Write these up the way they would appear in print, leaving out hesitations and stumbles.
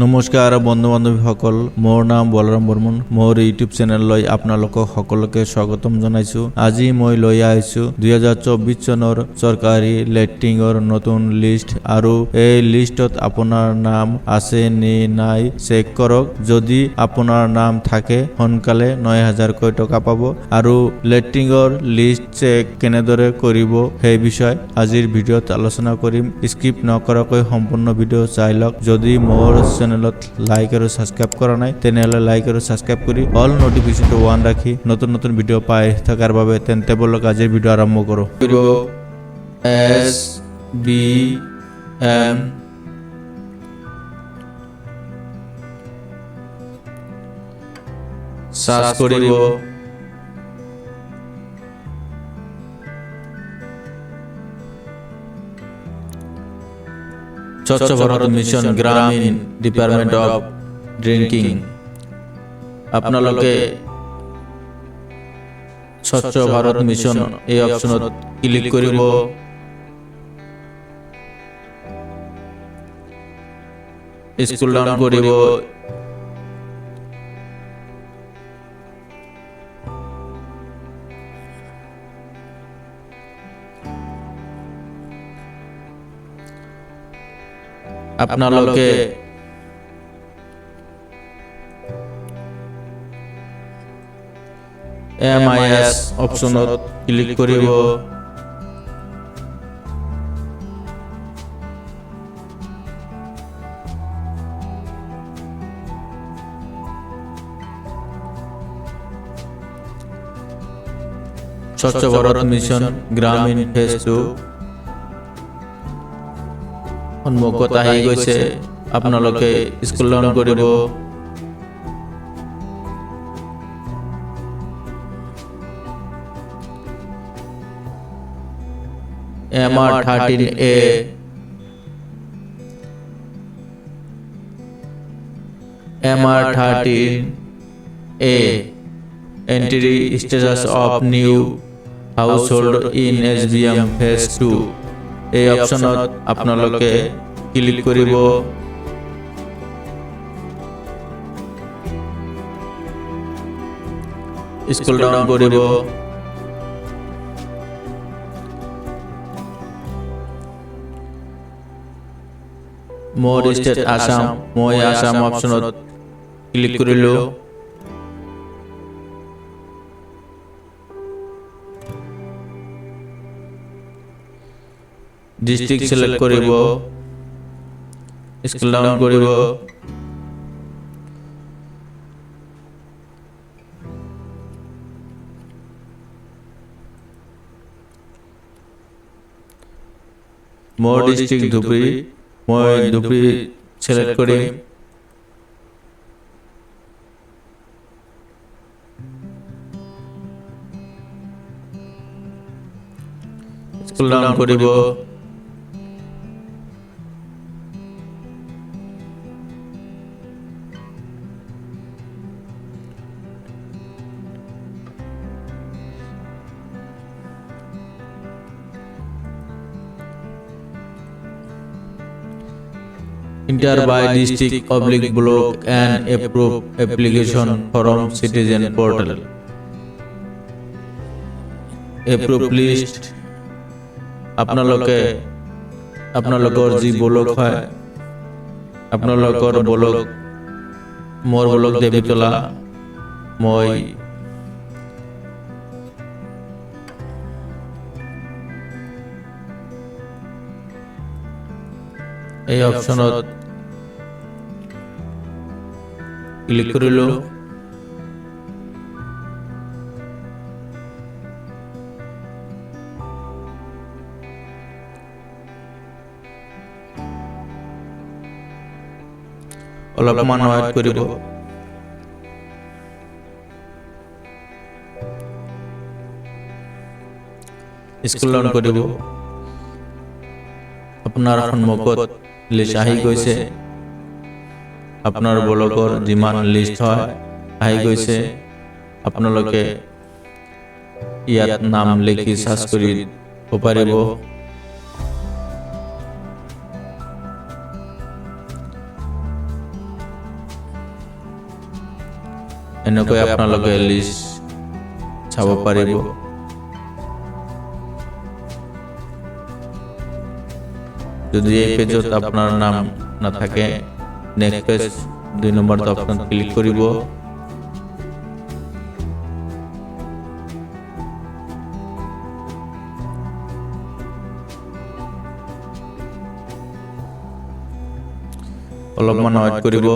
নমস্কাৰ বন্ধু বান্ধৱীসকল, মোৰ নাম বলৰাম বৰ্মন। মোৰ ইউটিউব চেনেললৈ আপোনালোকক সকলোকে স্বাগতম জনাইছো। আজি মই লৈ আহিছো 2024 চনৰ চৰকাৰী লেট্ৰিঙৰ নতুন লিষ্ট, আৰু এই লিষ্টত আপোনাৰ নাম আছে নে নাই চেক কৰক। যদি আপোনাৰ নাম থাকে সোনকালে 9000 টকা পাব। আৰু লেট্ৰিঙৰ লিষ্ট চেক কেনেদৰে কৰিব সেই বিষয়ে আজিৰ ভিডিঅ'ত আলোচনা কৰিম। স্কিপ নকৰাকৈ সম্পূৰ্ণ ভিডিঅ' চাই লওক। যদি মোৰ চেনেলত লাইক আৰু সাবস্ক্রাইব কৰা নাই তেনেহলে লাইক আৰু সাবস্ক্রাইব কৰি অল নোটিফিকেশনটো অন ৰাখি নতুন নতুন ভিডিঅ' পাই থকাৰ বাবে তেন্তে বলক আজিৰ ভিডিঅ' আৰম্ভ কৰোঁ। SBM সার্চ কৰিব। স্বচ্ছ ভারত মিশন গ্রামীণ ডিপার্টমেন্ট অফ ড্রিঙ্কিং। আপোনালোকে স্বচ্ছ ভারত মিশন এই অপশনত ক্লিক কৰিব। স্ক্ৰল ডাউন কৰিব। আপোনালোকে MIS অপশনত ক্লিক কৰিব। স্বচ্ছ ভারত মিশন গ্রামীণ ফেজ 2 সন্মুখত আহি গৈছে। আপোনালোকে স্ক্ৰল ডাউন কৰিব। MR13A entry status of new household in SBM phase 2 এই অপশনত আপোনালোকে ক্লিক কৰিব। স্ক্ৰল ডাউন কৰিব। মোৰ ষ্টেট আসাম, মই আসাম অপশনত ক্লিক কৰিলো। ডিস্ট্রিক্ট সিলেক্ট কৰিব। স্ক্ৰল ডাউন কৰিব। মোৰ ডিস্ট্রিক্ট ধুবুৰী, মই ধুবুৰী সিলেক্ট কৰিম। স্ক্ৰল ডাউন কৰিব। Enter by district oblique block and approve application from citizen portal. Approve list আপোনালোকৰ যি ব্লক হয়, আপোনালোকৰ ব্লক, মোৰ ব্লক দেৱীতলা, মই এই অপশনত ক্লিক কৰিলো। অলপমান ৱেইট কৰিব। স্ক্ৰল ডাউন কৰিব। আপোনাৰ সন্মুখত লিষ্ট আহি গৈছে। আপোনাৰ ব্লকৰ যিমান লিষ্ট হয় আহি গৈছে। আপোনালোকে ইয়াত নাম লিখি সাৰ্চ কৰিব পাৰিব। এনেকৈ আপোনালোকে লিষ্ট চাব পাৰিব। যদি এই পেজত আপোনাৰ নাম নাথাকে, নেক্সট পেজ 2 নম্বৰত অপশ্যন ক্লিক কৰিব। অলপমান ওয়েট কৰিব।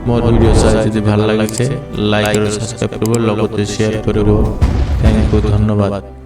মোৰ ভিডিঅ' চাই যদি ভাল লাগিছে লাইক আৰু সাবস্ক্ৰাইব কৰিব, লগতে শ্বেয়াৰ কৰিব। থ্যাংক ইউ, ধন্যবাদ।